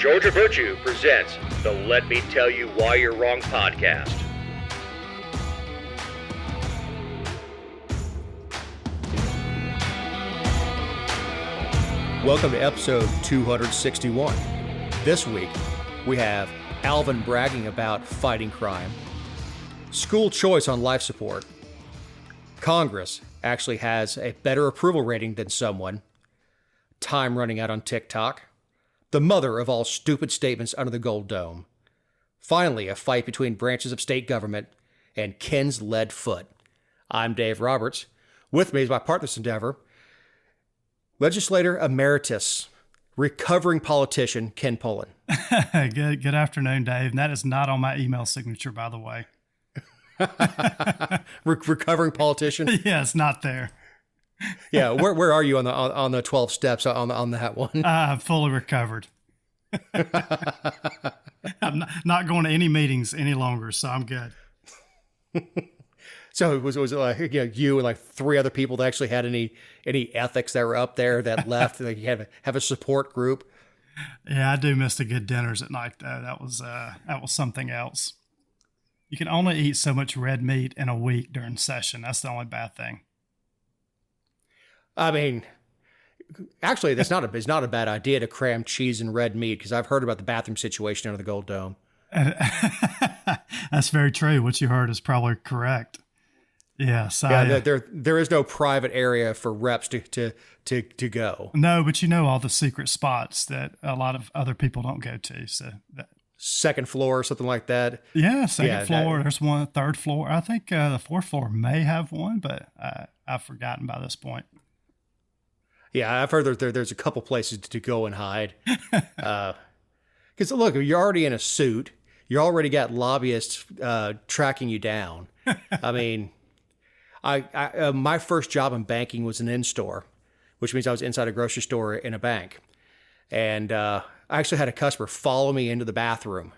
Georgia Virtue presents the Let Me Tell You Why You're Wrong podcast. Welcome to episode 261. This week, we have Alvin bragging about fighting crime, school choice on life support, Congress actually has a better approval rating than someone, time running out on TikTok, the mother of all stupid statements under the Gold Dome, finally a fight between branches of state government, and Ken's lead foot. I'm Dave Roberts. With me is my partner in this endeavor, legislator emeritus, recovering politician, Ken Pullin. Good afternoon, Dave. And that is not on my email signature, by the way. Recovering politician? Yeah, it's not there. Yeah, where are you on the 12 steps on that one? I'm fully recovered. I'm not going to any meetings any longer, so I'm good. So was it like you and like three other people that actually had any ethics that were up there that left? Like you have a support group? Yeah, I do miss the good dinners at night though. That was something else. You can only eat so much red meat in a week during session. That's the only bad thing. I mean, actually, it's not a bad idea to cram cheese and red meat because I've heard about the bathroom situation under the Gold Dome. That's very true. What you heard is probably correct. Yes. Yeah, there is no private area for reps to go. No, but you know all the secret spots that a lot of other people don't go to. So second floor or something like that. Yeah, second floor. There's one, third floor. I think the fourth floor may have one, but I've forgotten by this point. Yeah, I've heard there's a couple places to go and hide. Because look, you're already in a suit. You already got lobbyists tracking you down. I mean, I my first job in banking was an in-store, which means I was inside a grocery store in a bank. And I actually had a customer follow me into the bathroom.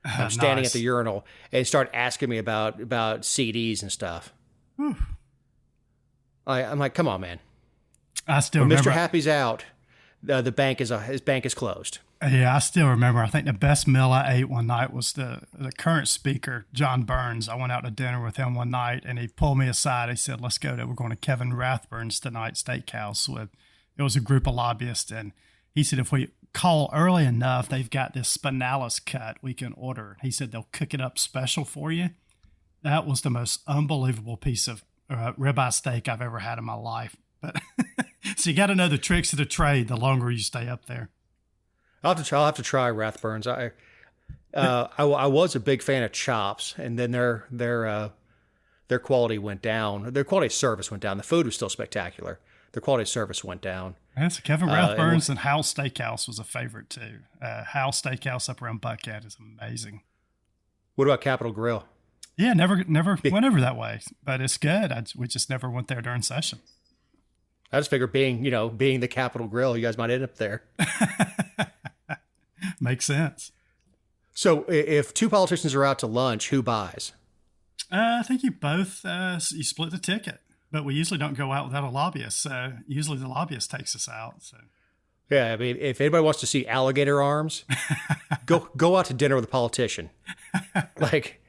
I'm standing Nice. at the urinal and start asking me about CDs and stuff. I'm like, come on, man. I still when remember. Mr. Happy's out, his bank is closed. Yeah, I still remember. I think the best meal I ate one night was the current speaker, John Burns. I went out to dinner with him one night, and he pulled me aside. He said, "Let's go. We're going to Kevin Rathburn's tonight steakhouse with." It was a group of lobbyists, and he said if we call early enough, they've got this spinalis cut we can order. He said they'll cook it up special for you. That was the most unbelievable piece of ribeye steak I've ever had in my life. But so you got to know the tricks of the trade the longer you stay up there. I'll have to try Rathburns. I was a big fan of Chops, and then their quality went down. Their quality of service went down. The food was still spectacular. Their quality of service went down. Yes, Kevin Rathburn's and Howell Steakhouse was a favorite too. Howell Steakhouse up around Buckhead is amazing. What about Capitol Grill? Yeah, never went over that way, but it's good. We just never went there during session. I just figured being the Capitol Grill, you guys might end up there. Makes sense. So if two politicians are out to lunch, who buys? I think you both, you split the ticket, but we usually don't go out without a lobbyist. So usually the lobbyist takes us out. So Yeah, I mean, if anybody wants to see alligator arms, go out to dinner with a politician. Like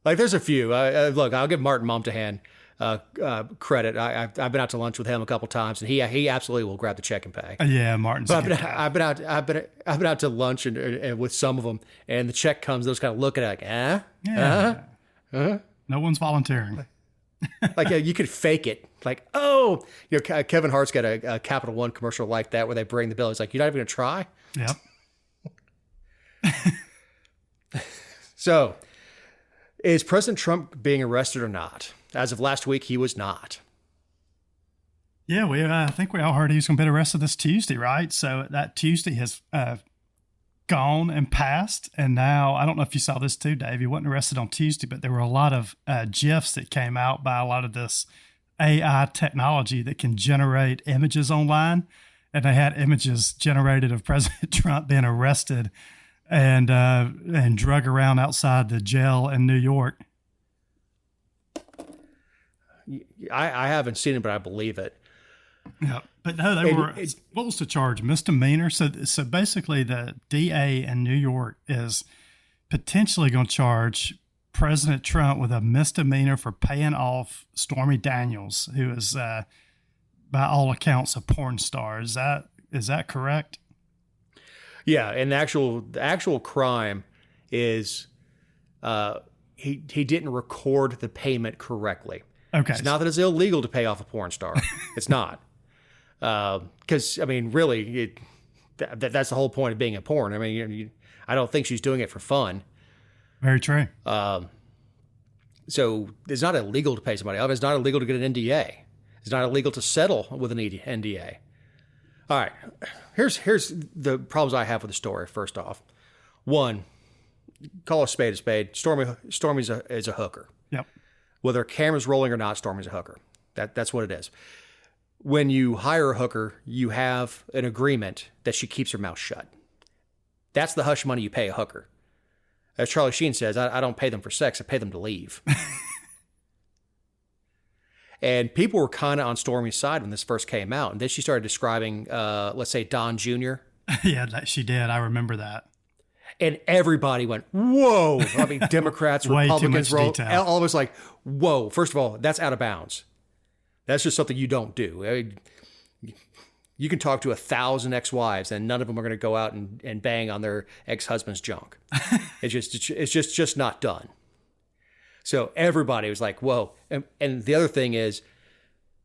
there's a few. Look, I'll give Martin Momtahan credit. I've been out to lunch with him a couple times, and he absolutely will grab the check and pay. Yeah, Martin's. But I've been out to lunch and with some of them, and the check comes. Those kind of look at it like, No one's volunteering. like you could fake it. Like, Kevin Hart's got a Capital One commercial like that where they bring the bill. He's like, you're not even gonna try. Yep. So, is President Trump being arrested or not? As of last week, he was not. Yeah, I think we all heard he was going to be arrested this Tuesday, right? So that Tuesday has gone and passed, and now, I don't know if you saw this too, Dave, he wasn't arrested on Tuesday, but there were a lot of GIFs that came out by a lot of this AI technology that can generate images online, and they had images generated of President Trump being arrested and drug around outside the jail in New York. I haven't seen it, but I believe it. Yeah, but no, what was the charge? Misdemeanor. So basically, the DA in New York is potentially going to charge President Trump with a misdemeanor for paying off Stormy Daniels, who is, by all accounts, a porn star. Is that correct? Yeah, and the actual crime is he didn't record the payment correctly. Okay, it's not that it's illegal to pay off a porn star. It's not. Because, I mean, really, that's the whole point of being a porn. I mean, I don't think she's doing it for fun. Very true. So it's not illegal to pay somebody off. It's not illegal to get an NDA. It's not illegal to settle with an NDA. All right, here's the problems I have with the story. First off, one, call a spade a spade. Stormy's is a hooker. Yep. Whether a camera's rolling or not, Stormy's a hooker. That's what it is. When you hire a hooker, you have an agreement that she keeps her mouth shut. That's the hush money you pay a hooker. As Charlie Sheen says, I don't pay them for sex, I pay them to leave. And people were kind of on Stormy's side when this first came out. And then she started describing, let's say, Don Jr. Yeah, she did. I remember that. And everybody went, whoa. I mean, Democrats, Republicans, all of us like, whoa. First of all, that's out of bounds. That's just something you don't do. I mean, you can talk to 1,000 ex-wives and none of them are going to go out and bang on their ex-husband's junk. It's just not done. So everybody was like, whoa. And the other thing is,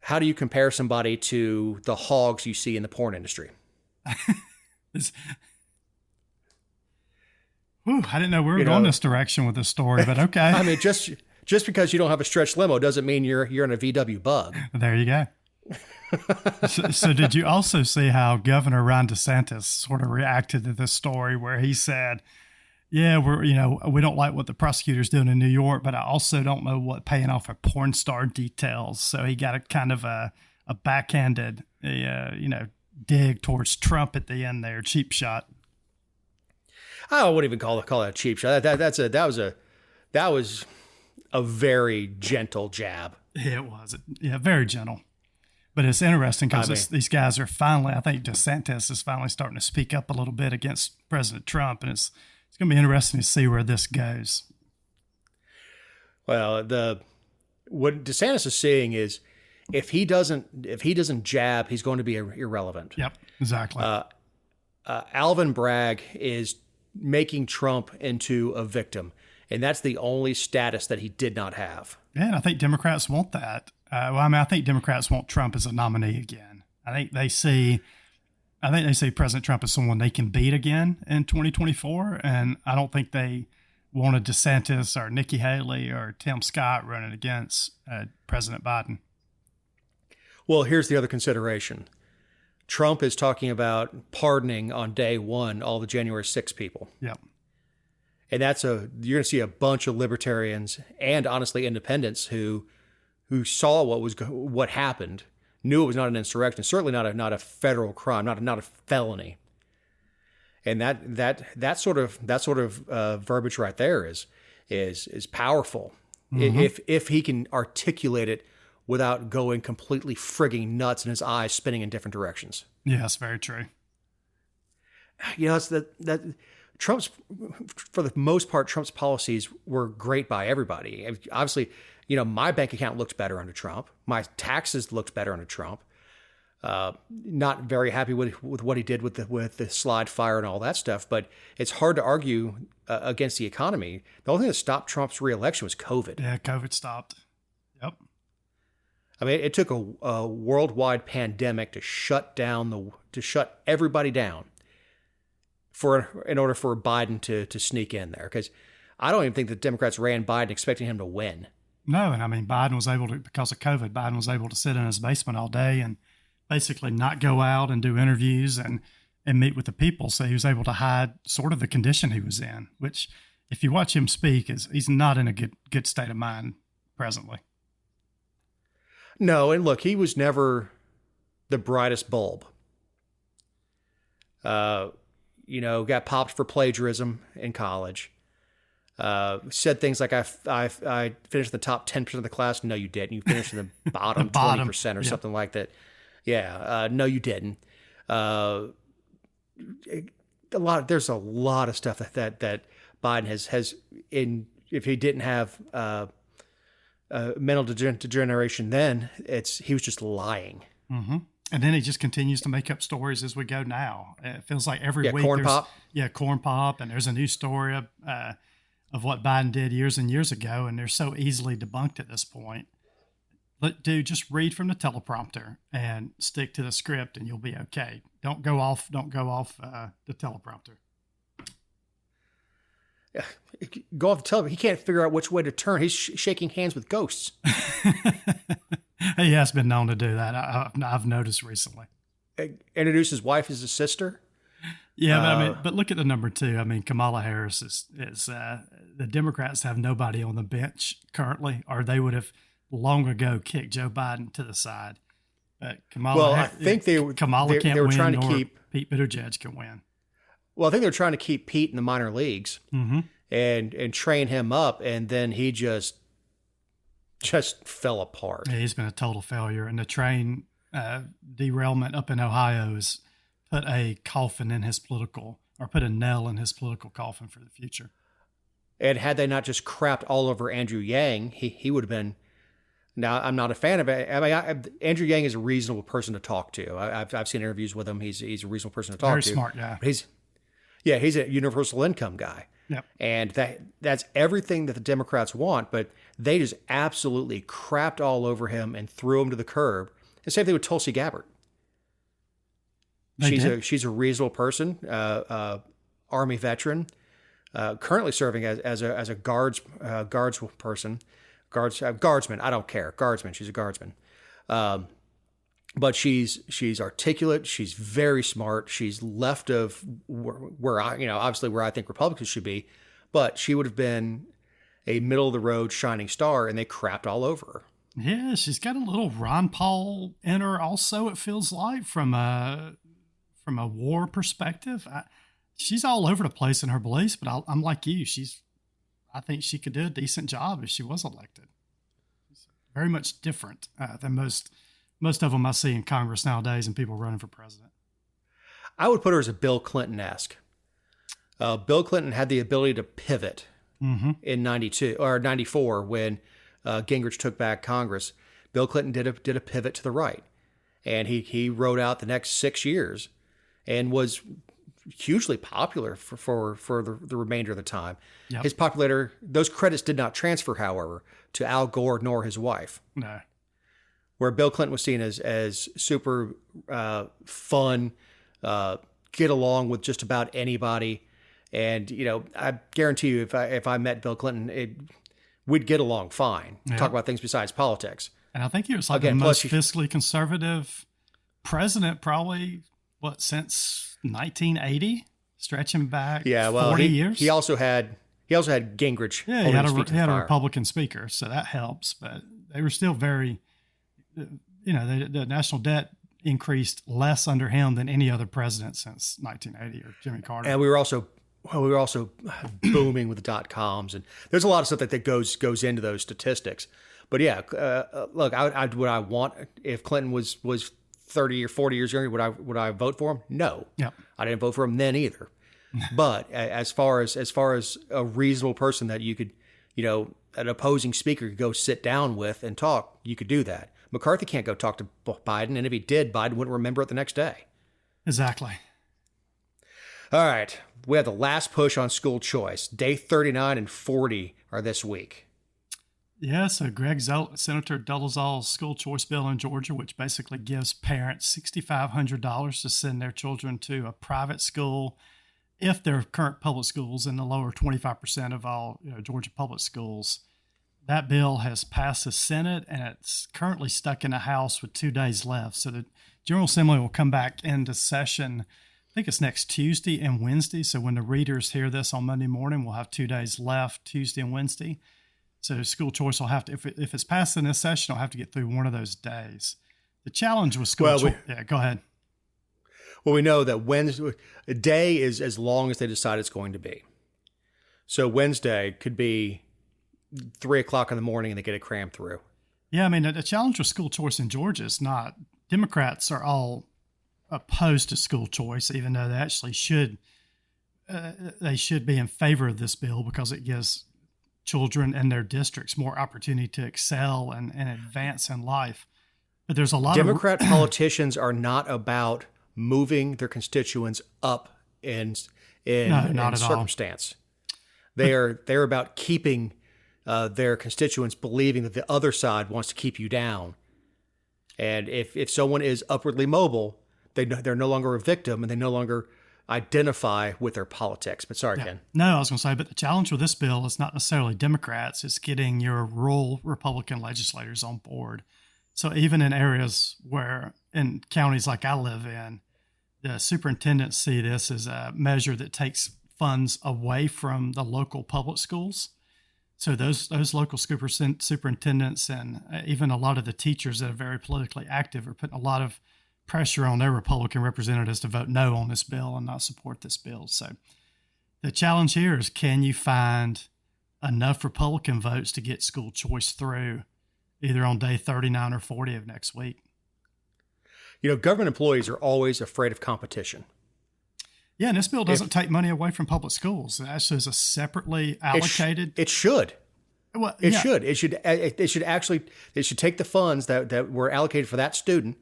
how do you compare somebody to the hogs you see in the porn industry? I didn't know we were going this direction with this story, but okay. I mean, just because you don't have a stretch limo doesn't mean you're in a VW Bug. There you go. So did you also see how Governor Ron DeSantis sort of reacted to this story where he said, yeah, we don't like what the prosecutor's doing in New York, but I also don't know what paying off a porn star details. So he got a kind of a backhanded, dig towards Trump at the end there, cheap shot. I wouldn't even call that a cheap shot. That was a very gentle jab. Yeah, it was. Yeah, very gentle. But it's interesting because these guys are finally, I think DeSantis is finally starting to speak up a little bit against President Trump, and it's going to be interesting to see where this goes. Well, what DeSantis is saying is, if he doesn't jab, he's going to be irrelevant. Yep, exactly. Alvin Bragg is making Trump into a victim, and that's the only status that he did not have. Yeah, and I think Democrats want that. I think Democrats want Trump as a nominee again. I think they see President Trump as someone they can beat again in 2024, and I don't think they wanted DeSantis or Nikki Haley or Tim Scott running against President Biden. Well, here's the other consideration. Trump is talking about pardoning on day one all the January 6 people. Yep. And you're going to see a bunch of libertarians and honestly independents who saw what happened, knew it was not an insurrection, certainly not a federal crime, not a felony. And that sort of verbiage right there is powerful. Mm-hmm. If he can articulate it without going completely frigging nuts and his eyes spinning in different directions. Yes, very true. It's that Trump's, for the most part, Trump's policies were great by everybody. Obviously, my bank account looked better under Trump. My taxes looked better under Trump. Not very happy with what he did with the slide fire and all that stuff, but it's hard to argue against the economy. The only thing that stopped Trump's reelection was COVID. Yeah, COVID stopped. Yep. I mean, it took a worldwide pandemic to shut everybody down in order for Biden to sneak in there. Because I don't even think the Democrats ran Biden expecting him to win. No, and I mean, because of COVID, Biden was able to sit in his basement all day and basically not go out and do interviews and meet with the people. So he was able to hide sort of the condition he was in, which, if you watch him speak, he's not in a good state of mind presently. No, and look, he was never the brightest bulb. Got popped for plagiarism in college. Said things like, I finished in the top 10% of the class. No, you didn't. You finished in the bottom 20% or something like that. Yeah, no, you didn't. There's a lot of stuff that Biden has in. If he didn't have mental degeneration, then he was just lying. Mm-hmm. And then he just continues to make up stories as we go now. It feels like every week corn pop. Yeah, corn pop, and there's a new story of what Biden did years and years ago, and they're so easily debunked at this point. But dude, just read from the teleprompter and stick to the script, and you'll be okay. Don't go off the teleprompter. Yeah, go off the teleprompter. He can't figure out which way to turn. He's shaking hands with ghosts. He has been known to do that. I've noticed recently. Introduce his wife as his sister. Yeah, but look at the number 2. I mean, Kamala Harris is the Democrats have nobody on the bench currently, or they would have long ago kicked Joe Biden to the side. But Kamala can't win, trying to keep Pete Buttigieg can win. Well, I think they're trying to keep Pete in the minor leagues and train him up, and then he just fell apart. Yeah, he's been a total failure, and the train derailment up in Ohio has put a put a nail in his political coffin for the future. And had they not just crapped all over Andrew Yang, he would have been. Now, I'm not a fan of it. Andrew Yang is a reasonable person to talk to. I've seen interviews with him. He's a reasonable person to talk to. Very smart guy. He's a universal income guy. Yep. And that's everything that the Democrats want, but they just absolutely crapped all over him and threw him to the curb. The same thing with Tulsi Gabbard. She's a reasonable person, Army veteran, currently serving as a guardsman. I don't care. Guardsman. She's a guardsman. But she's articulate. She's very smart. She's left of where I think Republicans should be, but she would have been a middle of the road shining star, and they crapped all over her. Yeah, she's got a little Ron Paul in her. Also, it feels like from a war perspective, she's all over the place in her beliefs. But I'm like you. I think she could do a decent job if she was elected. She's very much different than most of them I see in Congress nowadays and people running for president. I would put her as a Bill Clinton-esque. Bill Clinton had the ability to pivot in 92 or 94 when Gingrich took back Congress. Bill Clinton did a pivot to the right, and he rode out the next 6 years and was hugely popular for the remainder of the time. Yep. His popularity, those credits did not transfer, however, to Al Gore nor his wife. No. Where Bill Clinton was seen as super fun, get along with just about anybody. And, I guarantee you if I met Bill Clinton, we'd get along fine. Yeah. Talk about things besides politics. And I think he was the most fiscally conservative president probably, since 1980? Stretching back 40 years? He also had Gingrich. Yeah, he had a Republican speaker, so that helps. But they were still very... the national debt increased less under him than any other president since 1980 or Jimmy Carter. And we were also booming with the .coms, and there's a lot of stuff that goes into those statistics. But yeah, look, would I want if Clinton was 30 or 40 years younger? Would I vote for him? No. Yep. I didn't vote for him then either. But as far as a reasonable person that you could, an opposing speaker could go sit down with and talk, you could do that. McCarthy can't go talk to Biden, and if he did, Biden wouldn't remember it the next day. Exactly. All right. We have the last push on school choice. Day 39 and 40 are this week. Yeah, so Senator Dolezal's school choice bill in Georgia, which basically gives parents $6,500 to send their children to a private school if they're current public schools in the lower 25% of all Georgia public schools. That bill has passed the Senate, and it's currently stuck in the House with 2 days left. So the General Assembly will come back into session, I think it's next Tuesday and Wednesday. So when the readers hear this on Monday morning, we'll have 2 days left, Tuesday and Wednesday. So school choice will have to, if it's passed in this session, it'll have to get through one of those days. The challenge with school choice... Yeah, go ahead. Well, we know that Wednesday, a day is as long as they decide it's going to be. So Wednesday could be 3 o'clock in the morning and they get it crammed through. Yeah, I mean, the challenge with school choice in Georgia is not Democrats are all opposed to school choice, even though they should be in favor of this bill because it gives children in their districts more opportunity to excel and advance in life. But there's a lot Democrat politicians are not about moving their constituents up in circumstance. They're about keeping their constituents believing that the other side wants to keep you down. And if someone is upwardly mobile, they're no longer a victim and they no longer identify with their politics. But sorry, Ken. No, I was going to say, but the challenge with this bill is not necessarily Democrats. It's getting your rural Republican legislators on board. So even in areas in counties like I live in, the superintendents see this as a measure that takes funds away from the local public schools. So those local superintendents and even a lot of the teachers that are very politically active are putting a lot of pressure on their Republican representatives to vote no on this bill and not support this bill. So the challenge here is, can you find enough Republican votes to get school choice through either on day 39 or 40 of next week? Government employees are always afraid of competition. Yeah, and this bill doesn't take money away from public schools. It actually is a separately allocated. It should. Well, it should. It should take the funds that were allocated for that student,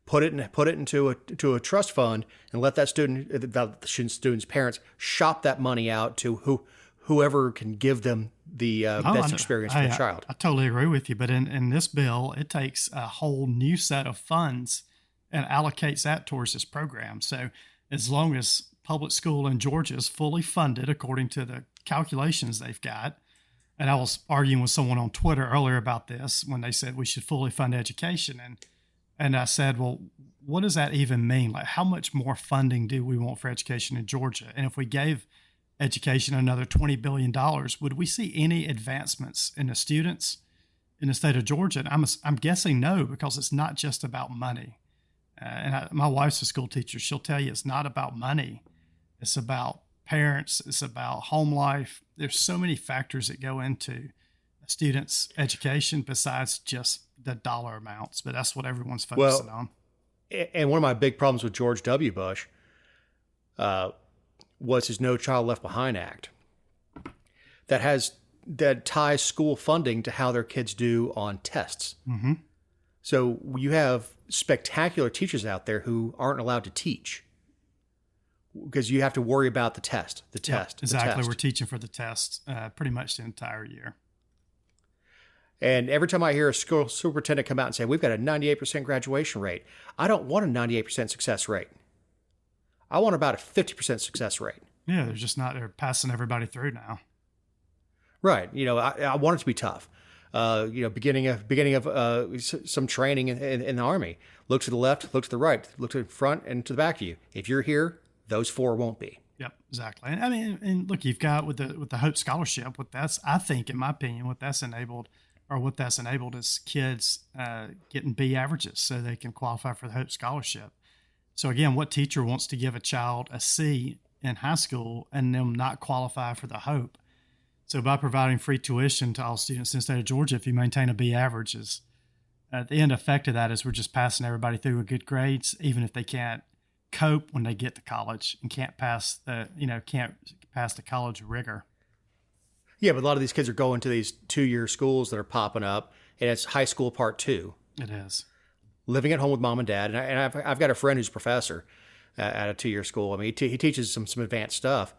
put it into a trust fund, and let that student's parents shop that money out to whoever can give them the best experience for the child. I totally agree with you. But in this bill, it takes a whole new set of funds and allocates that towards this program. So as long as public school in Georgia is fully funded according to the calculations they've got, and I was arguing with someone on Twitter earlier about this when they said we should fully fund education. And I said, well, what does that even mean? Like, how much more funding do we want for education in Georgia? And if we gave education another $20 billion, would we see any advancements in the students in the state of Georgia? And I'm guessing no, because it's not just about money. My wife's a school teacher. She'll tell you it's not about money. It's about parents. It's about home life. There's so many factors that go into a student's education besides just the dollar amounts, but that's what everyone's focusing on. And one of my big problems with George W. Bush was his No Child Left Behind Act that ties school funding to how their kids do on tests. Mm-hmm. So you have spectacular teachers out there who aren't allowed to teach because you have to worry about the test. Exactly. We're teaching for the test pretty much the entire year. And every time I hear a school superintendent come out and say, we've got a 98% graduation rate, I don't want a 98% success rate. I want about a 50% success rate. Yeah, they're passing everybody through now. Right. I want it to be tough. Beginning of some training in the Army. Look to the left, look to the right, look to the front and to the back of you. If you're here, those four won't be. Yep, exactly. And look, you've got with the Hope Scholarship, I think, in my opinion, what that's enabled is kids getting B averages so they can qualify for the Hope Scholarship. So again, what teacher wants to give a child a C in high school and them not qualify for the Hope? So by providing free tuition to all students in the state of Georgia, if you maintain a B average, the end effect of that is we're just passing everybody through with good grades, even if they can't cope when they get to college and can't pass the college rigor. Yeah, but a lot of these kids are going to these 2-year schools that are popping up, and it's high school part 2. It is. Living at home with mom and dad, and I've got a friend who's a professor at a 2-year school. I mean, he teaches some advanced stuff,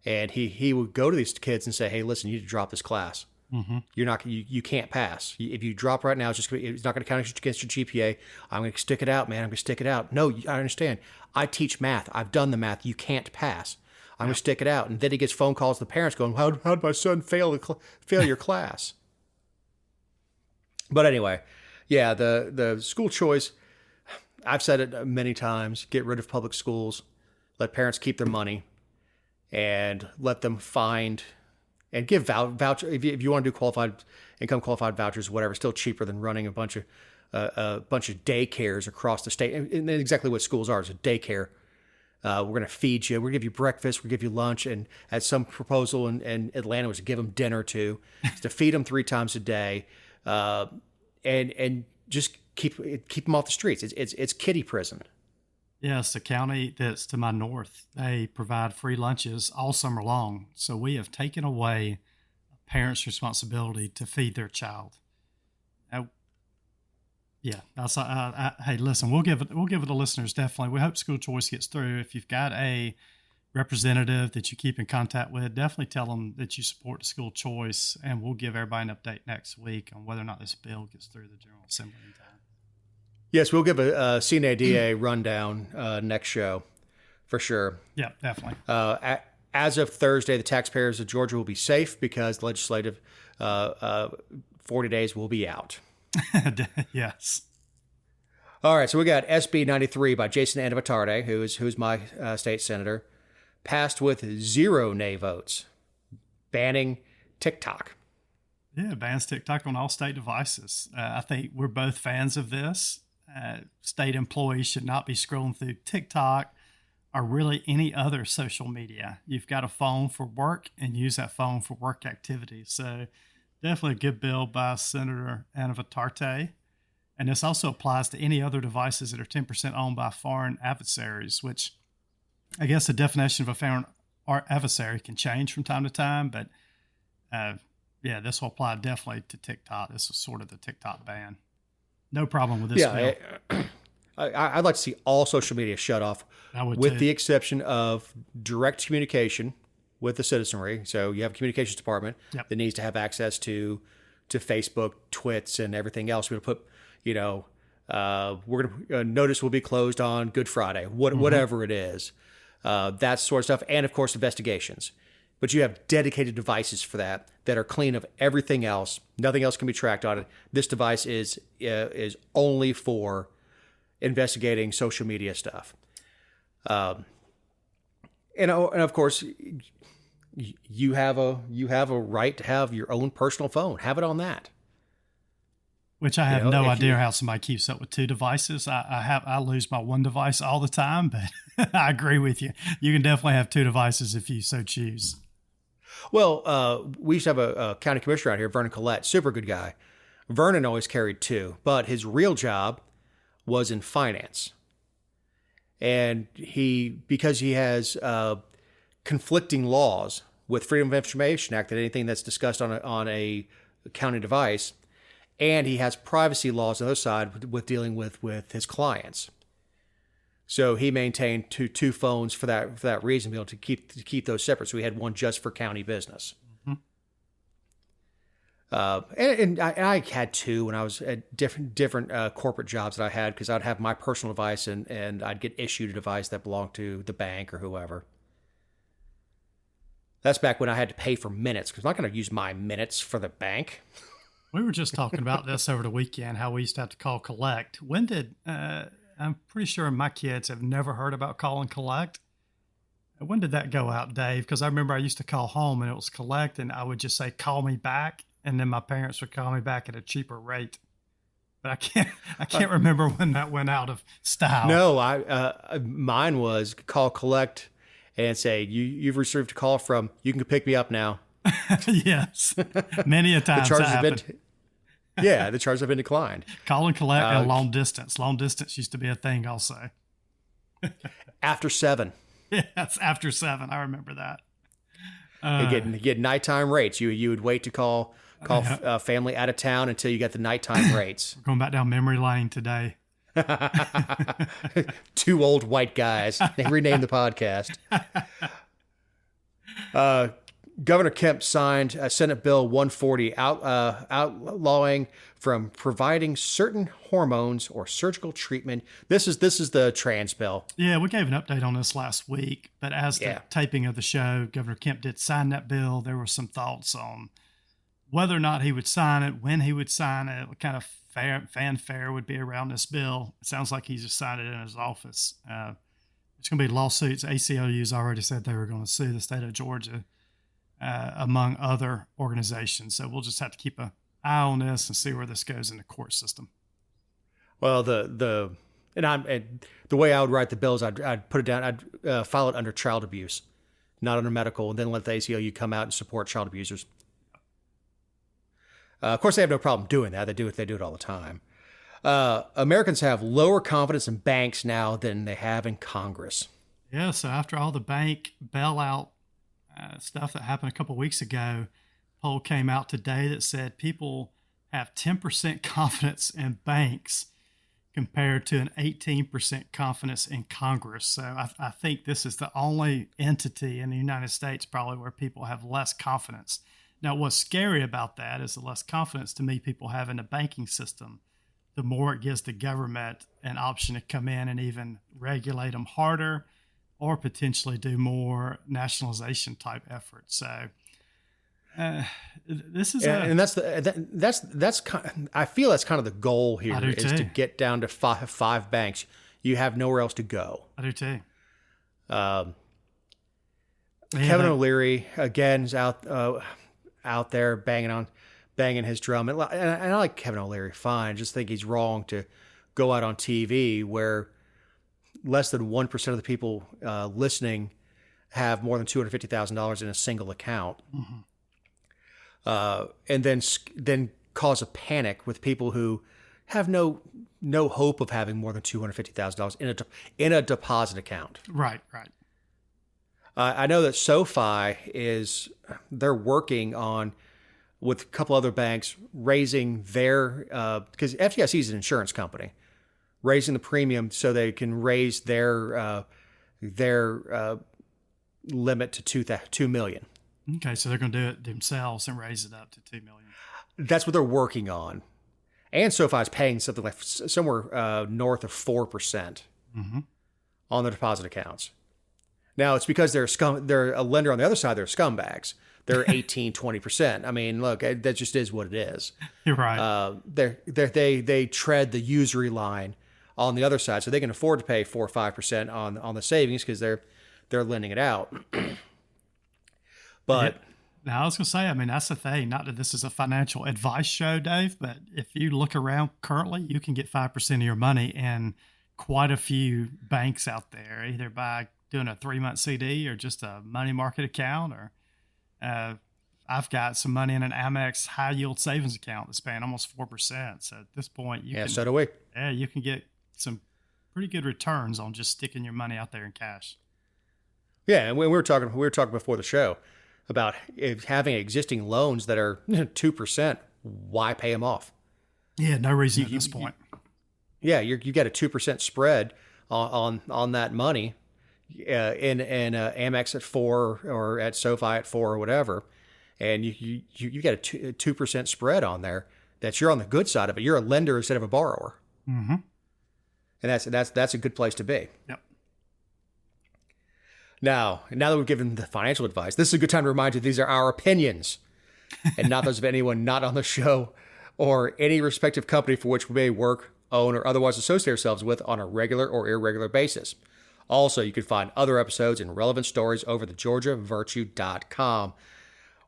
and he would go to these kids and say, "Hey, listen, you need to drop this class. Mm-hmm. You can't pass. If you drop right now, it's not going to count against your GPA. I'm going to stick it out, man. I'm going to stick it out. No, I understand. I teach math. I've done the math. You can't pass. I'm going to stick it out." And then he gets phone calls to the parents going, how did my son fail your class? But anyway, yeah, the school choice, I've said it many times, get rid of public schools, let parents keep their money, and let them find and give voucher. If you want to do income qualified vouchers, whatever, still cheaper than running a bunch of daycares across the state. And exactly what schools are, is a daycare. We're going to feed you. We're going to give you breakfast. We're going to give you lunch. And at some proposal in Atlanta was to give them dinner too, to feed them 3 times a day. And just keep them off the streets. It's kiddie prison. Yes, the county that's to my north, they provide free lunches all summer long. So we have taken away a parent's responsibility to feed their child. Yeah, that's hey, listen, we'll give it to the listeners definitely. We hope school choice gets through. If you've got a representative that you keep in contact with, definitely tell them that you support the school choice, and we'll give everybody an update next week on whether or not this bill gets through the General Assembly in time. Yes, we'll give a CNADA rundown next show for sure. Yeah, definitely. As of Thursday, the taxpayers of Georgia will be safe because legislative 40 days will be out. Yes. All right, so we got SB 93 by Jason Anavatarde, who's my state senator, passed with 0 nay votes, banning TikTok. Yeah, bans TikTok on all state devices. I think we're both fans of this. State employees should not be scrolling through TikTok or really any other social media. You've got a phone for work and use that phone for work activities. So definitely a good bill by Senator Anavatarde. And this also applies to any other devices that are 10% owned by foreign adversaries, which I guess the definition of a foreign adversary can change from time to time. But yeah, this will apply definitely to TikTok. This is sort of the TikTok ban. No problem with this bill. I'd like to see all social media shut off, with the exception of direct communication with the citizenry. So you have a communications department that needs to have access to Facebook, Twits, and everything else. We're going to put, we're going to notice will be closed on Good Friday, whatever it is, that sort of stuff, and of course investigations. But you have dedicated devices for that are clean of everything else. Nothing else can be tracked on it. This device is only for investigating social media stuff. And of course, you have a right to have your own personal phone. Have it on that. Which I have no idea how somebody keeps up with 2 devices. I lose my one device all the time, but I agree with you. You can definitely have 2 devices if you so choose. Well, we used to have a county commissioner out here, Vernon Collette, super good guy. Vernon always carried 2, but his real job was in finance. And because he has conflicting laws with Freedom of Information Act, that anything that's discussed on a county device, and he has privacy laws on the other side with dealing with his clients. So he maintained two phones for that reason, to be able to keep those separate. So we had one just for county business. And I had 2 when I was at different corporate jobs that I had, because I'd have my personal device and I'd get issued a device that belonged to the bank or whoever. That's back when I had to pay for minutes, because I'm not going to use my minutes for the bank. We were just talking about this over the weekend, how we used to have to call collect. When did, I'm pretty sure my kids have never heard about call and collect. When did that go out, Dave? Because I remember I used to call home and it was collect, and I would just say, call me back. And then my parents would call me back at a cheaper rate. But I can't remember when that went out of style. No, mine was call collect and say, you've received a call from, you can pick me up now. Yes. Many a time that happened. The charges have been declined. Call and collect and long distance. Long distance used to be a thing also. After 7. Yes, after 7. I remember that. You get nighttime rates. You would wait to call family out of town until you got the nighttime rates. We're going back down memory lane today. 2 old white guys. They renamed the podcast. Governor Kemp signed Senate Bill 140 outlawing from providing certain hormones or surgical treatment. This is the trans bill. Yeah, we gave an update on this last week, but as the taping of the show, Governor Kemp did sign that bill. There were some thoughts on whether or not he would sign it, when he would sign it, what kind of fanfare would be around this bill. It sounds like he just signed it in his office. There's going to be lawsuits. ACLU's already said they were going to sue the state of Georgia, among other organizations. So we'll just have to keep an eye on this and see where this goes in the court system. Well, the way I would write the bills, I'd put it down. I'd file it under child abuse, not under medical, and then let the ACLU come out and support child abusers. Of course, they have no problem doing that. They do it all the time. Americans have lower confidence in banks now than they have in Congress. Yeah, so after all the bank bailout stuff that happened a couple of weeks ago, poll came out today that said people have 10% confidence in banks compared to an 18% confidence in Congress. So I think this is the only entity in the United States probably where people have less confidence. Now, what's scary about that is the less confidence to me people have in the banking system, the more it gives the government an option to come in and even regulate them harder or potentially do more nationalization type efforts. So this is and that's kind. I feel that's kind of the goal here is to get down to five banks. You have nowhere else to go. I do too. Kevin O'Leary again is out there banging his drum, and I like Kevin O'Leary fine. I just think he's wrong to go out on TV where less than 1% of the people listening have more than $250,000 in a single account. Mm-hmm. And then cause a panic with people who have no hope of having more than $250,000 in a deposit account. Right. I know that SoFi they're working on, with a couple other banks, raising their because FDIC is an insurance company, raising the premium so they can raise their limit to $2 million. Okay, so they're going to do it themselves and raise it up to $2 million. That's what they're working on, and SoFi is paying something like somewhere north of 4% mm-hmm. on the deposit accounts. Now it's because they're a lender on the other side. They're scumbags. They're 18, 20%. I mean, look, that just is what it is. You're right. They tread the usury line on the other side, so they can afford to pay 4 or 5% on the savings because they're lending it out. But now I was going to say, I mean, that's the thing. Not that this is a financial advice show, Dave, but if you look around currently, you can get 5% of your money in quite a few banks out there, either by doing a 3-month CD or just a money market account, or I've got some money in an Amex high yield savings account that's paying almost 4%. So at this point, so do we. Yeah, you can get some pretty good returns on just sticking your money out there in cash. Yeah, and we were talking before the show about having existing loans that are 2%. Why pay them off? Yeah, no reason at this point. You got a 2% spread on that money. In Amex at 4 or at SoFi at 4 or whatever, and you get a 2% spread on there. That you're on the good side of it. You're a lender instead of a borrower, mm-hmm. and that's a good place to be. Yep. Now that we've given the financial advice, this is a good time to remind you these are our opinions, and not those of anyone not on the show or any respective company for which we may work, own, or otherwise associate ourselves with on a regular or irregular basis. Also, you can find other episodes and relevant stories over at thegeorgiavirtue.com.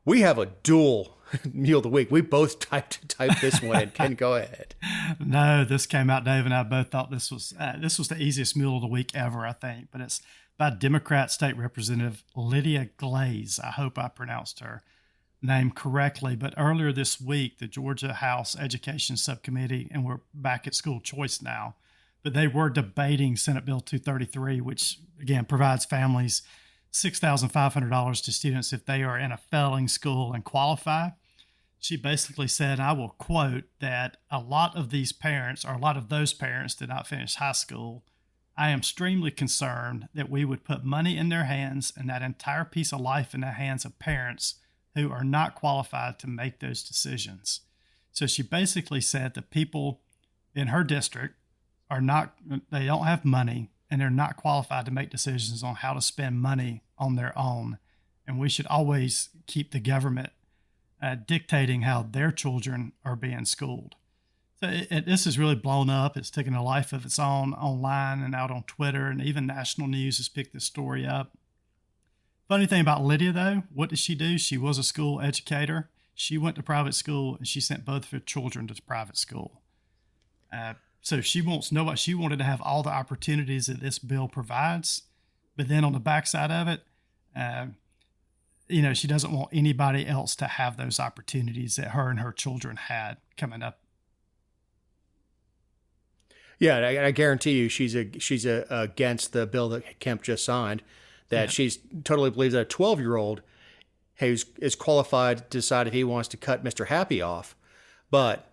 We have a dual meal of the week. We both typed this one in. Ken, go ahead. No, this came out. Dave and I both thought this was the easiest meal of the week ever, I think. But it's by Democrat State Representative Lydia Glaze. I hope I pronounced her name correctly. But earlier this week, the Georgia House Education Subcommittee, and we're back at school choice now, but they were debating Senate Bill 233, which, again, provides families $6,500 to students if they are in a failing school and qualify. She basically said, I will quote, that a lot of those parents did not finish high school. I am extremely concerned that we would put money in their hands and that entire piece of life in the hands of parents who are not qualified to make those decisions. So she basically said that people in her district they don't have money and they're not qualified to make decisions on how to spend money on their own. And we should always keep the government dictating how their children are being schooled. So this has really blown up. It's taken a life of its own online and out on Twitter, and even national news has picked this story up. Funny thing about Lydia, though, what did she do? She was a school educator. She went to private school and she sent both of her children to private school. So she wanted to have all the opportunities that this bill provides, but then on the backside of it, she doesn't want anybody else to have those opportunities that her and her children had coming up. Yeah, I guarantee you, she's against the bill that Kemp just signed. That she's totally believes that a 12-year-old who's is qualified to decide if he wants to cut Mr. Happy off, but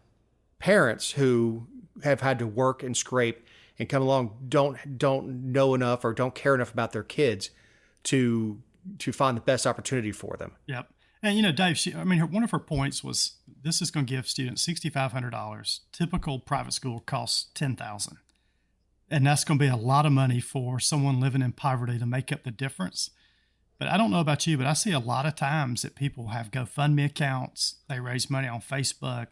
parents who have had to work and scrape and come along don't know enough or don't care enough about their kids to find the best opportunity for them. Yep. And Dave, one of her points was this is going to give students $6,500. Typical private school costs $10,000, and that's going to be a lot of money for someone living in poverty to make up the difference. But I don't know about you, but I see a lot of times that people have GoFundMe accounts. They raise money on Facebook.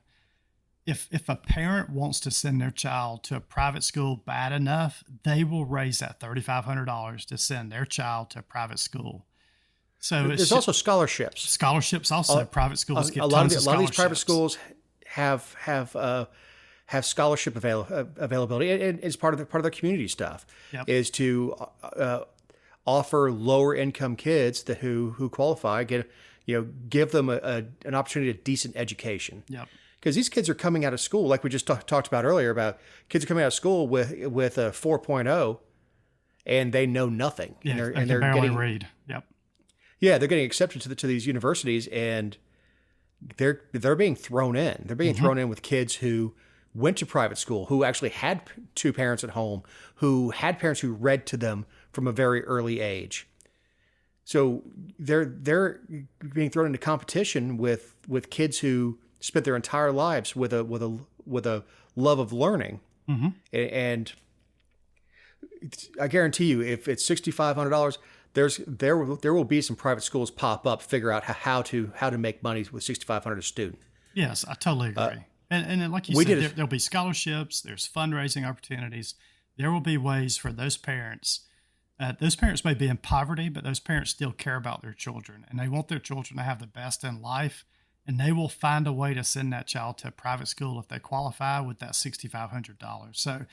If a parent wants to send their child to a private school bad enough, they will raise that $3,500 to send their child to a private school. So there's also scholarships. Scholarships also. Private schools get a tons lot of these private scholarships. schools have scholarship availability, and it's part of their community stuff. Yep. Is to offer lower income kids who qualify give them an opportunity at decent education. Yep. Because these kids are coming out of school, like we just talked about earlier, about kids are coming out of school with a 4.0, and they know nothing. Yeah, and they're barely getting, read. Yep. Yeah, they're getting accepted to these universities, and they're being thrown in. They're being thrown in with kids who went to private school, who actually had two parents at home, who had parents who read to them from a very early age. So they're being thrown into competition with kids who spent their entire lives with a love of learning. And I guarantee you, if it's $6,500, there will be some private schools pop up, figure out how to make money with $6,500 a student. Yes, I totally agree. And like you said, there'll be scholarships. There's fundraising opportunities. There will be ways for those parents. Those parents may be in poverty, but those parents still care about their children, and they want their children to have the best in life. And they will find a way to send that child to a private school if they qualify with that $6,500. So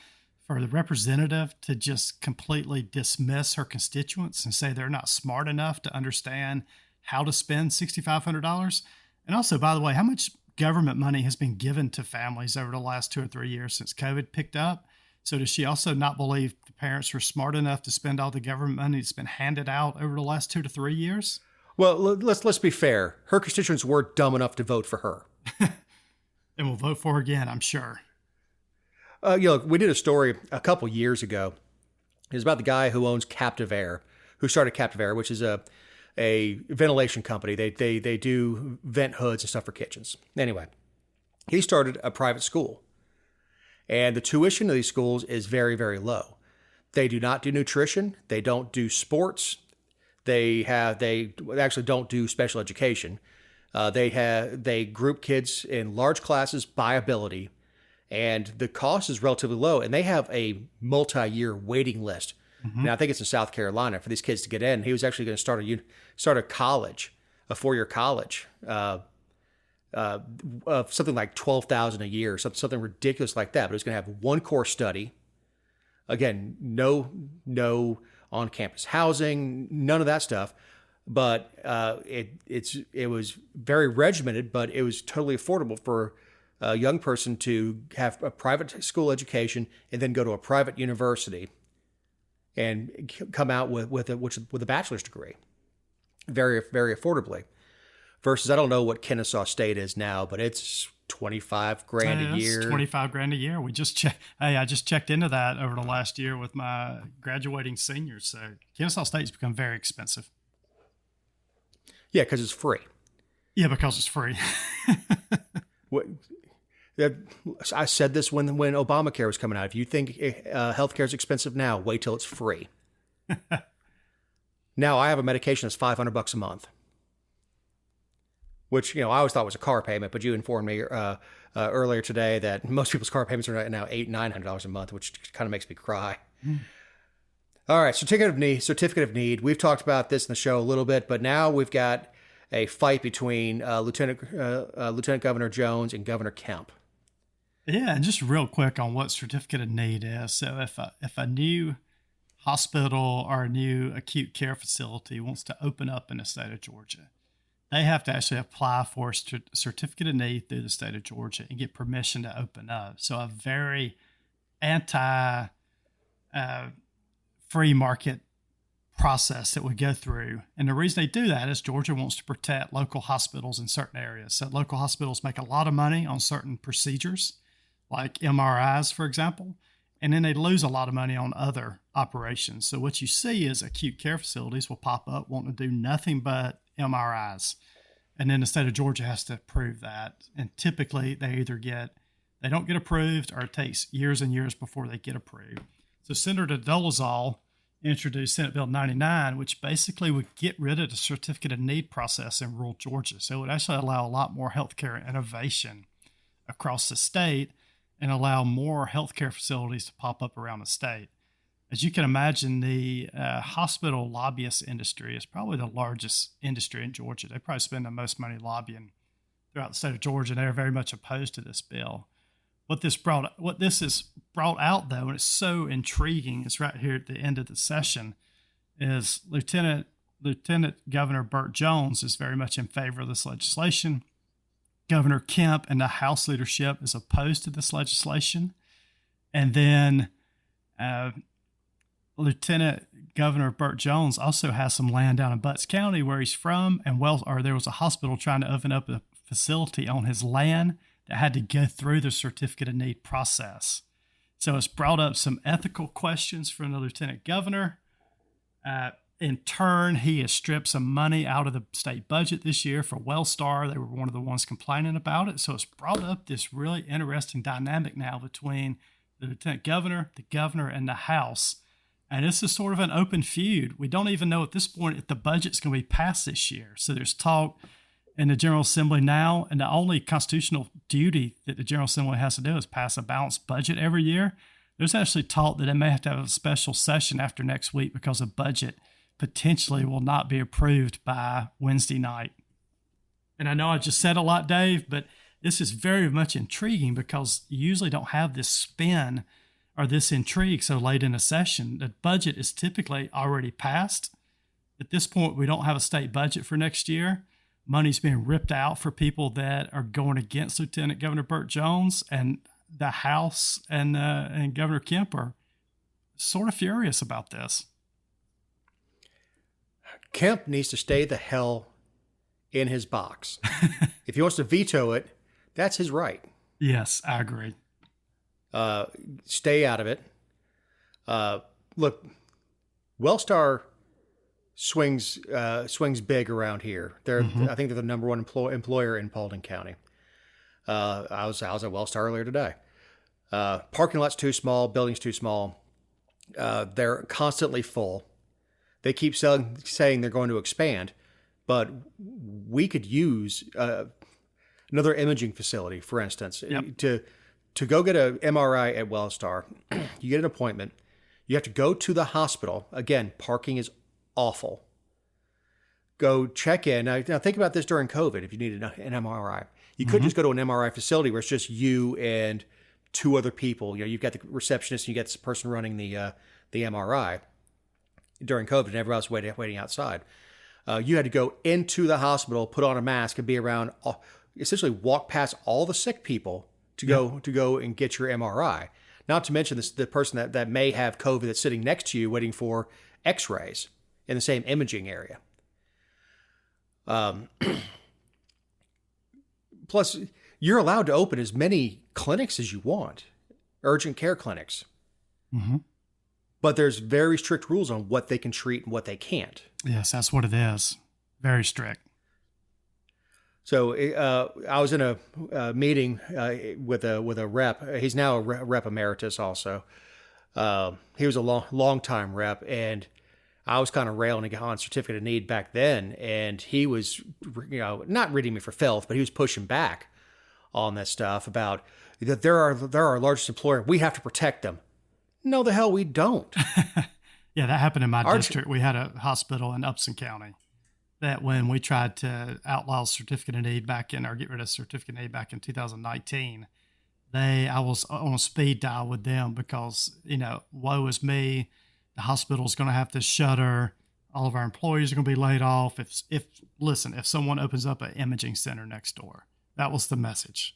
for the representative to just completely dismiss her constituents and say they're not smart enough to understand how to spend $6,500. And also, by the way, how much government money has been given to families over the last 2 or 3 years since COVID picked up? So does she also not believe the parents are smart enough to spend all the government money that's been handed out over the last 2 to 3 years? Well, let's be fair. Her constituents were dumb enough to vote for her. And we'll vote for her again, I'm sure. We did a story a couple years ago. It was about the guy who owns Captive Air, who started Captive Air, which is a ventilation company. They do vent hoods and stuff for kitchens. Anyway, he started a private school, and the tuition of these schools is very, very low. They do not do nutrition. They don't do sports. They actually don't do special education. They group kids in large classes by ability, and the cost is relatively low. And they have a multi-year waiting list. Now, I think it's in South Carolina for these kids to get in. He was actually going to start a college, a 4-year college, of something like $12,000 a year, something ridiculous like that. But it was going to have one core study. Again, no on-campus housing, none of that stuff. But it was very regimented, but it was totally affordable for a young person to have a private school education and then go to a private university and come out with a bachelor's degree, very, very affordably. Versus, I don't know what Kennesaw State is now, but it's $25,000 a year. $25,000 a year. I just checked into that over the last year with my graduating seniors. So Kennesaw State's become very expensive. Yeah, because it's free. Yeah, because it's free. I said this when Obamacare was coming out. If you think healthcare is expensive now, wait till it's free. Now I have a medication that's $500 a month, which I always thought was a car payment. But you informed me earlier today that most people's car payments are now $800-900 a month, which kind of makes me cry. All right, certificate of need. We've talked about this in the show a little bit, but now we've got a fight between Lieutenant Governor Jones and Governor Kemp. Yeah, and just real quick on what certificate of need is. So if a new hospital or a new acute care facility wants to open up in the state of Georgia, they have to actually apply for a certificate of need through the state of Georgia and get permission to open up. So a very anti free market process that we go through. And the reason they do that is Georgia wants to protect local hospitals in certain areas. So local hospitals make a lot of money on certain procedures, like MRIs, for example, and then they lose a lot of money on other operations. So what you see is acute care facilities will pop up wanting to do nothing but MRIs. And then the state of Georgia has to approve that. And typically they don't get approved, or it takes years and years before they get approved. So Senator Dolezal introduced Senate Bill 99, which basically would get rid of the certificate of need process in rural Georgia. So it would actually allow a lot more healthcare innovation across the state and allow more healthcare facilities to pop up around the state. As you can imagine, the hospital lobbyist industry is probably the largest industry in Georgia. They probably spend the most money lobbying throughout the state of Georgia. They are very much opposed to this bill. What this has brought out, though, and it's so intriguing, is right here at the end of the session, is Lieutenant Governor Burt Jones is very much in favor of this legislation. Governor Kemp and the House leadership is opposed to this legislation. And then Lieutenant Governor Burt Jones also has some land down in Butts County where he's from, and there was a hospital trying to open up a facility on his land that had to go through the certificate of need process. So it's brought up some ethical questions from the lieutenant governor. In turn, he has stripped some money out of the state budget this year for Wellstar. They were one of the ones complaining about it. So it's brought up this really interesting dynamic now between the lieutenant governor, the governor, and the House. And this is sort of an open feud. We don't even know at this point if the budget's going to be passed this year. So there's talk in the General Assembly now, and the only constitutional duty that the General Assembly has to do is pass a balanced budget every year. There's actually talk that they may have to have a special session after next week because a budget potentially will not be approved by Wednesday night. And I know I just said a lot, Dave, but this is very much intriguing because you usually don't have this spin or this intrigue so late in a session. The budget is typically already passed. At this point, we don't have a state budget for next year. Money's being ripped out for people that are going against Lieutenant Governor Burt Jones, and the House and Governor Kemp are sort of furious about this. Kemp needs to stay the hell in his box. If he wants to veto it, that's his right. Yes, I agree. Stay out of it. Look, Wellstar swings big around here. I think they're the number one employer in Pullin County. I was at Wellstar earlier today. Parking lot's too small, building's too small. They're constantly full. They keep saying they're going to expand, but we could use another imaging facility, for instance. Yep. To go get an MRI at Wellstar, you get an appointment. You have to go to the hospital. Again, parking is awful. Go check in. Now think about this during COVID. If you needed an MRI, you could just go to an MRI facility where it's just you and two other people. You know, you've got the receptionist, and you got this person running the MRI during COVID, and everybody else waiting outside. You had to go into the hospital, put on a mask, and be around, essentially walk past all the sick people to go and get your MRI. Not to mention the person that may have COVID that's sitting next to you waiting for X-rays in the same imaging area. Plus, you're allowed to open as many clinics as you want, urgent care clinics. Mm-hmm. But there's very strict rules on what they can treat and what they can't. Yes, that's what it is. Very strict. So I was in a meeting with a rep. He's now a rep emeritus also. He was a long time rep, and I was kind of railing on certificate of need back then, and he was, not reading me for filth, but he was pushing back on that stuff about that they're our largest employer. We have to protect them. No, the hell we don't. Yeah, that happened in my district. We had a hospital in Upson County that when we tried to outlaw certificate of need get rid of certificate of need back in 2019, I was on a speed dial with them because, woe is me. The hospital's going to have to shutter. All of our employees are going to be laid off. If someone opens up an imaging center next door, that was the message.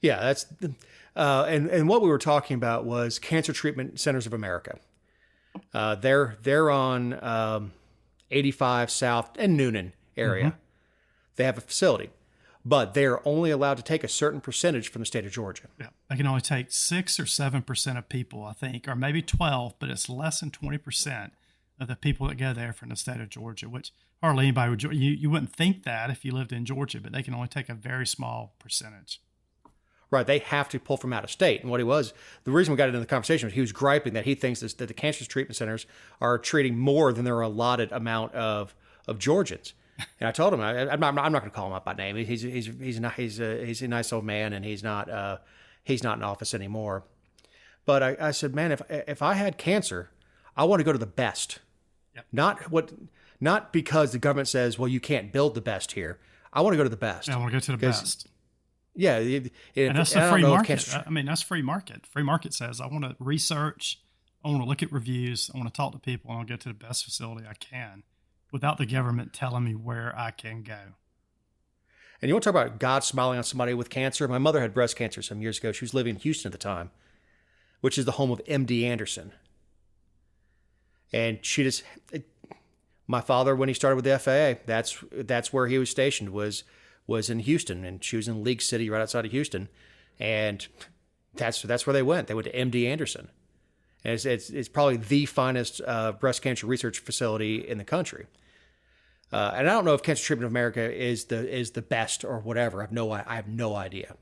Yeah, that's and what we were talking about was Cancer Treatment Centers of America. They're on 85 South and Noonan area. Mm-hmm. They have a facility, but they're only allowed to take a certain percentage from the state of Georgia. Yeah, they can only take 6 or 7% of people, I think, or maybe 12, but it's less than 20% of the people that go there from the state of Georgia, which hardly anybody would. You wouldn't think that if you lived in Georgia, but they can only take a very small percentage. Right, they have to pull from out of state. And what the reason we got into the conversation was he was griping that he thinks that the cancer treatment centers are treating more than their allotted amount of Georgians. And I told him, I'm not going to call him up by name. He's a nice old man, and he's not in office anymore. But I said, man, if I had cancer, I want to go to the best. Yep. Not because the government says, well, you can't build the best here. I want to go to the best. Yeah, I want to go to the best. Yeah, and that's the free market. I mean, that's free market. Free market says, I want to research, I want to look at reviews, I want to talk to people, and I'll get to the best facility I can without the government telling me where I can go. And you want to talk about God smiling on somebody with cancer? My mother had breast cancer some years ago. She was living in Houston at the time, which is the home of MD Anderson. And my father, when he started with the FAA, that's where he was stationed, was in Houston, and she was in League City right outside of Houston, and that's where they went. They went to MD Anderson, and it's probably the finest breast cancer research facility in the country. And I don't know if Cancer Treatment of America is the best or whatever. I have no idea.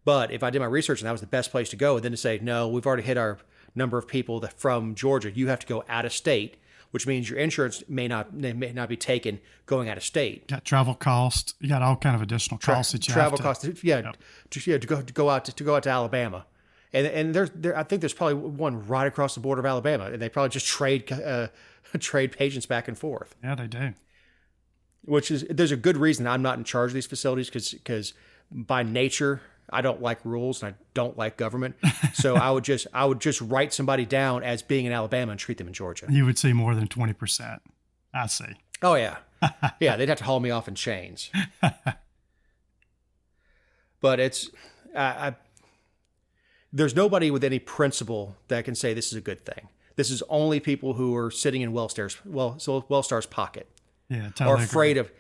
But if I did my research and that was the best place to go, and then to say, no, we've already hit our number of people that from Georgia, you have to go out of state, which means your insurance may not be taken going out of state. You got travel costs. You got all kind of additional costs that you travel have to. Costs. Yeah, yep. to go out to Alabama, and there I think there's probably one right across the border of Alabama, and they probably just trade patients back and forth. Yeah, they do. There's a good reason I'm not in charge of these facilities because by nature I don't like rules and I don't like government. So I would just write somebody down as being in Alabama and treat them in Georgia. You would see more than 20%. I see. Oh yeah. Yeah, they'd have to haul me off in chains. But it's there's nobody with any principle that can say this is a good thing. This is only people who are sitting in Wellstar's pocket. Yeah, totally. Or afraid of,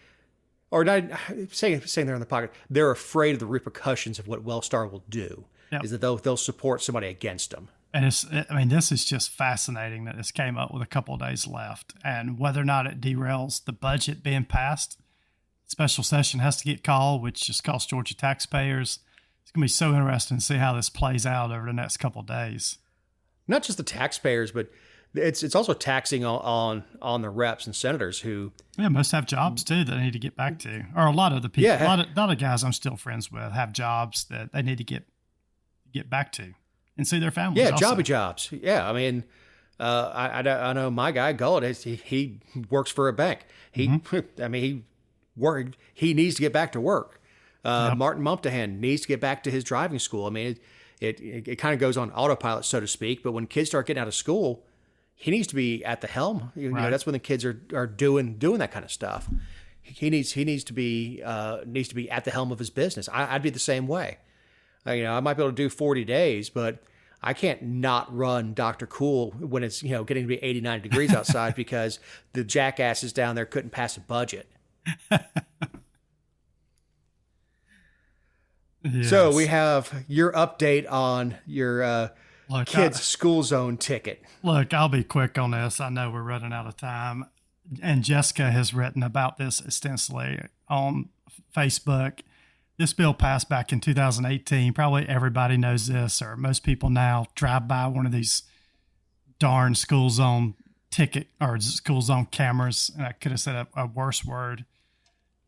or not saying they're in the pocket. They're afraid of the repercussions of what Wellstar will do. Yep. Is that they'll support somebody against them. And this is just fascinating that this came up with a couple of days left, and whether or not it derails the budget being passed. Special session has to get called, which just costs Georgia taxpayers. It's going to be so interesting to see how this plays out over the next couple of days. Not just the taxpayers, but it's also taxing on the reps and senators who most have jobs too that they need to get back to, or a lot of the people, a lot of guys I'm still friends with have jobs that they need to get back to and see their families. Yeah, also. jobs. Yeah, I mean, I know my guy Gullet. He works for a bank. He needs to get back to work. Martin Mumptahan needs to get back to his driving school. I mean, it kind of goes on autopilot, so to speak. But when kids start getting out of school, he needs to be at the helm. You know, that's when the kids are doing that kind of stuff. He needs to be at the helm of his business. I'd be the same way. I might be able to do 40 days, but I can't not run Dr. Cool when it's getting to be 89 degrees outside because the jackasses down there couldn't pass a budget. Yes. So we have your update on your kids' school zone ticket. Look, I'll be quick on this. I know we're running out of time. And Jessica has written about this extensively on Facebook. This bill passed back in 2018. Probably everybody knows this, or most people now drive by one of these darn school zone ticket or school zone cameras. And I could have said a worse word.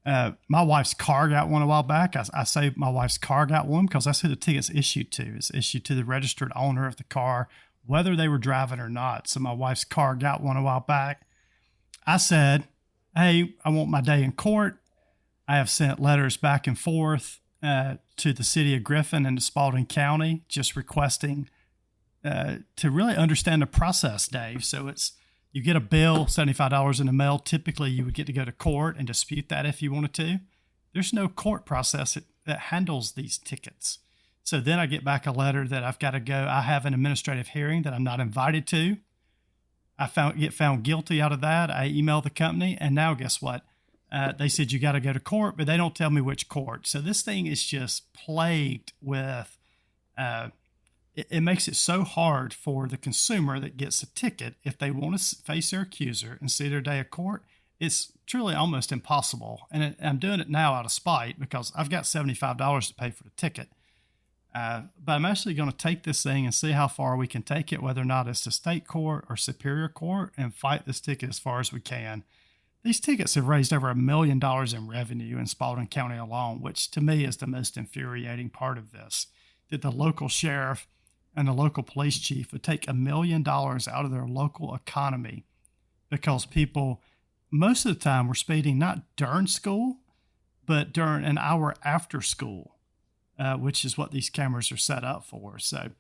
My wife's car got one a while back. I say my wife's car got one because that's who the ticket's issued to. It's issued to the registered owner of the car, whether they were driving or not. So my wife's car got one a while back. I said, hey, I want my day in court. I have sent letters back and forth to the city of Griffin and to Spalding County, just requesting to really understand the process, Dave. So you get a bill, $75 in the mail. Typically, you would get to go to court and dispute that if you wanted to. There's no court process that handles these tickets. So then I get back a letter that I've got to go. I have an administrative hearing that I'm not invited to. Get found guilty out of that. I email the company, and now guess what? They said you got to go to court, but they don't tell me which court. So this thing is just plagued with. It makes it so hard for the consumer that gets a ticket if they want to face their accuser and see their day of court. It's truly almost impossible. And I'm doing it now out of spite because I've got $75 to pay for the ticket. But I'm actually going to take this thing and see how far we can take it, whether or not it's to state court or superior court, and fight this ticket as far as we can. These tickets have raised over $1 million in revenue in Spalding County alone, which to me is the most infuriating part of this, that the local sheriff and the local police chief would take $1 million out of their local economy because people, most of the time, were speeding not during school, but during an hour after school. Which is what these cameras are set up for. So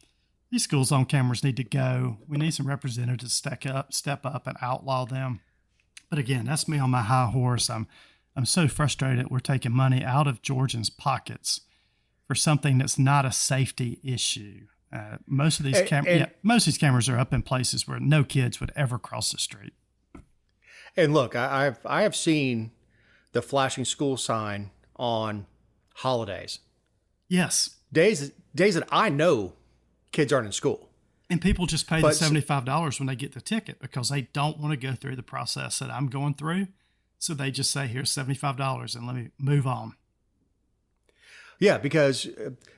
these school zone cameras need to go. We need some representatives to step up and outlaw them. But again, that's me on my high horse. I'm so frustrated we're taking money out of Georgians' pockets for something that's not a safety issue. Most of these cameras are up in places where no kids would ever cross the street. And look, I have seen the flashing school sign on holidays. Yes. Days that I know kids aren't in school. And people just pay the $75 when they get the ticket because they don't want to go through the process that I'm going through. So they just say, here's $75 and let me move on. Yeah, because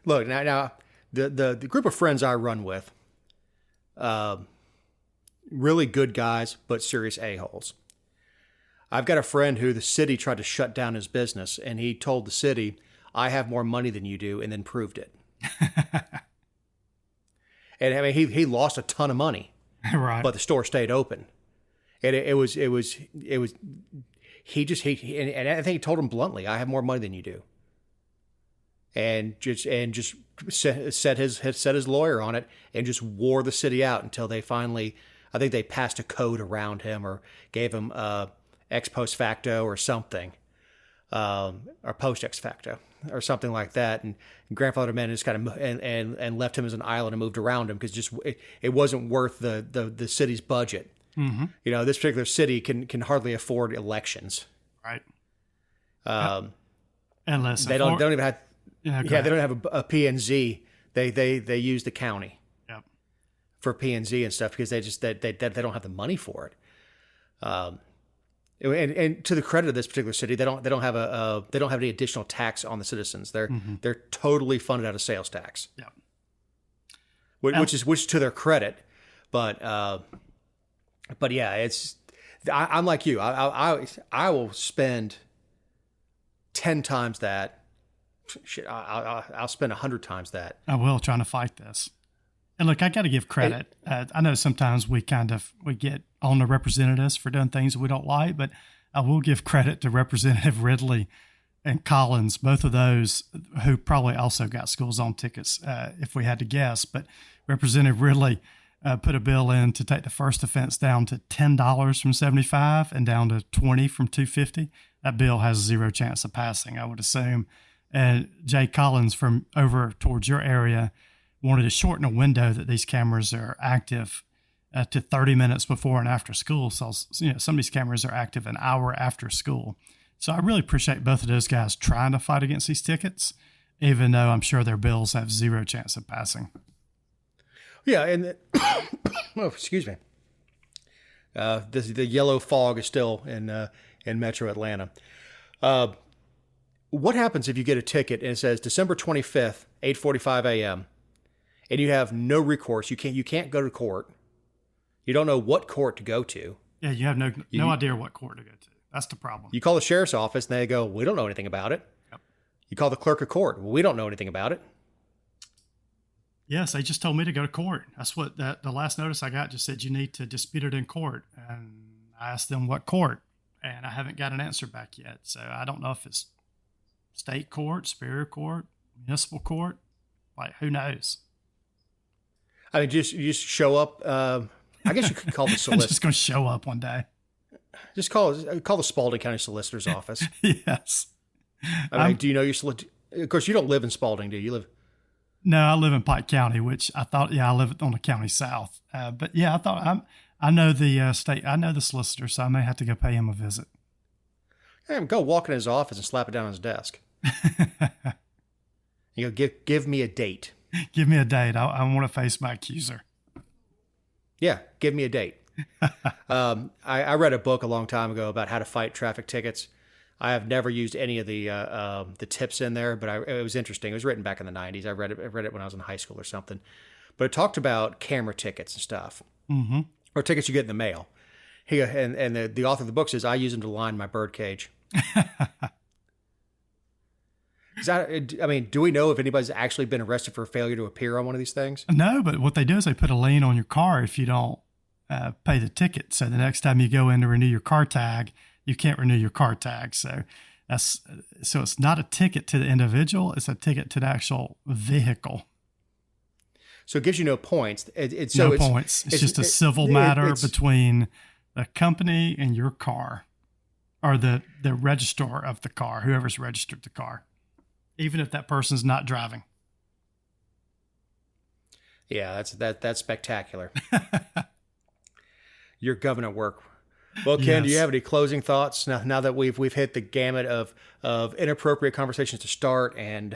look, now the group of friends I run with, really good guys, but serious a-holes. I've got a friend who the city tried to shut down his business, and he told the city, I have more money than you do, and then proved it. And I mean, he lost a ton of money, right? But the store stayed open, and and I think he told him bluntly, I have more money than you do, and just set his lawyer on it, and just wore the city out until they finally, I think they passed a code around him or gave him ex post facto or something, or post ex facto, or something like that, and grandfather man just kind of and left him as an island and moved around him because just it wasn't worth the city's budget. Mm-hmm. You know, this particular city can hardly afford elections, right? Unless they don't even have they don't have a P&Z. They use the county for P&Z and stuff because they don't have the money for it. And to the credit of this particular city, they don't have any additional tax on the citizens. They're totally funded out of sales tax. Yeah. Which is to their credit, but yeah, I'm like you. I will spend 10 times that. Shit, I'll spend 100 times that. I will, trying to fight this. And look, I got to give credit. I know sometimes we get on the representatives for doing things we don't like, but I will give credit to Representative Ridley and Collins, both of those who probably also got school zone tickets, if we had to guess. But Representative Ridley put a bill in to take the first offense down to $10 from $75 and down to $20 from $250. That bill has zero chance of passing, I would assume. And Jay Collins from over towards your area wanted to shorten a window that these cameras are active to 30 minutes before and after school. So, some of these cameras are active an hour after school. So I really appreciate both of those guys trying to fight against these tickets, even though I'm sure their bills have zero chance of passing. Yeah, and excuse me. The yellow fog is still in Metro Atlanta. What happens if you get a ticket and it says December 25th, 8:45 a.m., and you have no recourse? You can't go to court. You don't know what court to go to. Yeah, you have no idea what court to go to. That's the problem. You call the sheriff's office and they go, we don't know anything about it. Yep. You call the clerk of court. Well, we don't know anything about it. Yes, they just told me to go to court. That's what the last notice I got just said you need to dispute it in court. And I asked them what court, and I haven't got an answer back yet. So I don't know if it's state court, superior court, municipal court. Like, who knows? I mean, you just show up. I guess you could call the solicitor. I'm just going to show up one day. Just call the Spalding County Solicitor's Office. Yes. I mean, do you know your solicitor? Of course, you don't live in Spalding, do you? You live. No, I live in Pike County, which I thought, I live on the county south. But yeah, I thought I know the state, I know the solicitor, so I may have to go pay him a visit. Yeah, go walk in his office and slap it down on his desk. You go, give me a date. Give me a date. I want to face my accuser. Yeah, give me a date. I read a book a long time ago about how to fight traffic tickets. I have never used any of the tips in there, but it was interesting. It was written back in the 90s. I read it when I was in high school or something. But it talked about camera tickets and stuff, or tickets you get in the mail. And the author of the book says, I use them to line my bird cage. Do we know if anybody's actually been arrested for failure to appear on one of these things? No, but what they do is they put a lien on your car if you don't pay the ticket. So the next time you go in to renew your car tag, you can't renew your car tag. So it's not a ticket to the individual; it's a ticket to the actual vehicle. So it gives you no points. No points. It's just a civil matter between the company and your car, or the registrar of the car, whoever's registered the car, even if that person's not driving. Yeah, that's spectacular. Your government work. Well, Ken, do you have any closing thoughts now that we've hit the gamut of inappropriate conversations to start and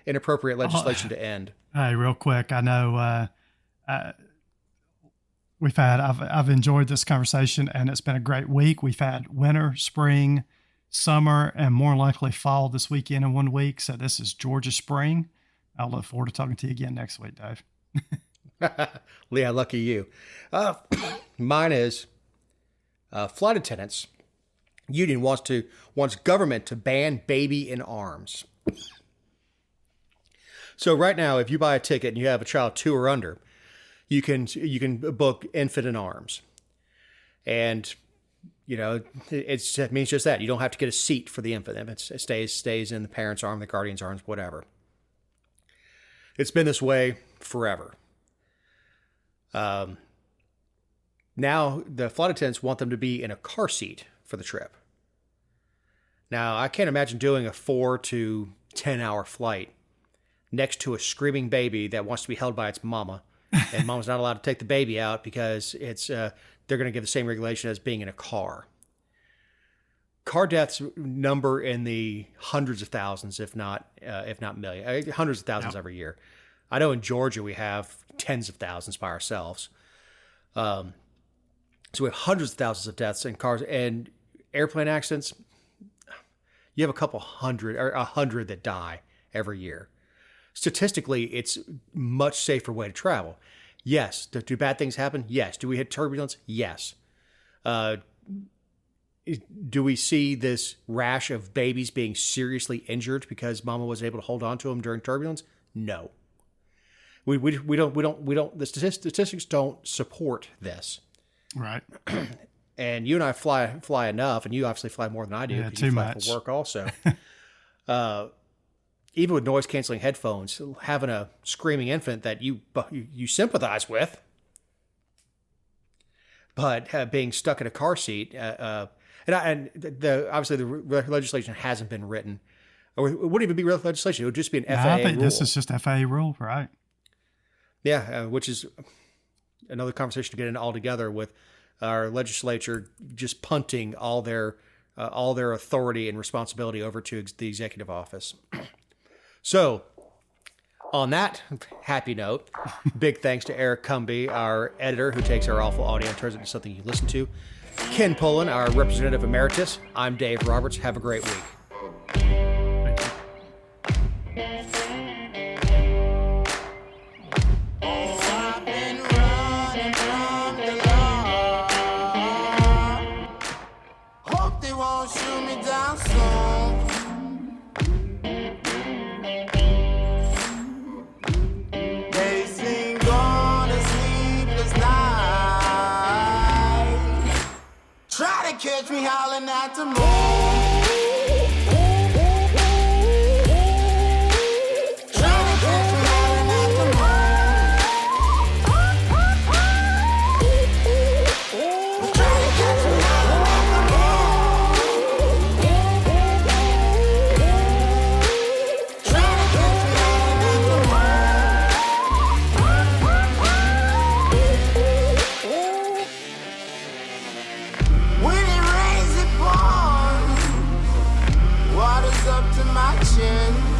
inappropriate legislation to end? Hey, real quick, I know I've enjoyed this conversation, and it's been a great week. We've had winter, spring, summer, and more likely fall this weekend in 1 week. So this is Georgia spring. I'll look forward to talking to you again next week, Dave. Yeah, lucky you. Mine is flight attendants union wants government to ban baby in arms. So right now, if you buy a ticket and you have a child 2 or under, you can book infant in arms, and it means just that you don't have to get a seat for the infant. It stays in the parent's arm, the guardian's arms, whatever. It's been this way forever. Now the flight attendants want them to be in a car seat for the trip. Now I can't imagine doing a 4 to 10 hour flight next to a screaming baby that wants to be held by its mama, and mama's not allowed to take the baby out because it's they're going to give the same regulation as being in a car. Car deaths number in the hundreds of thousands, if not million, hundreds of thousands every year. I know in Georgia we have tens of thousands by ourselves. So we have hundreds of thousands of deaths in cars and airplane accidents. You have a couple hundred or 100 that die every year. Statistically, it's a much safer way to travel. Yes. Do bad things happen? Yes. Do we hit turbulence? Yes. Do we see this rash of babies being seriously injured because mama was able to hold on to them during turbulence? No. We don't. The statistics don't support this. Right. And you and I fly enough, and you obviously fly more than I do because you fly for work also. Even with noise canceling headphones, having a screaming infant that you sympathize with, but being stuck in a car seat, obviously the legislation hasn't been written, or it wouldn't even be real legislation. It would just be an FAA rule. I think this is just FAA rule, right? Yeah, which is another conversation to get into altogether, with our legislature just punting all their authority and responsibility over to the executive office. So, on that happy note, big thanks to Eric Cumby, our editor, who takes our awful audio and turns it into something you listen to. Ken Pullin, our representative emeritus. I'm Dave Roberts. Have a great week. Catch me howling at the moon. Trying to catch me howling at the moon. Trying to catch me howling at the moon. Trying to catch me howling at the moon. up to my chin.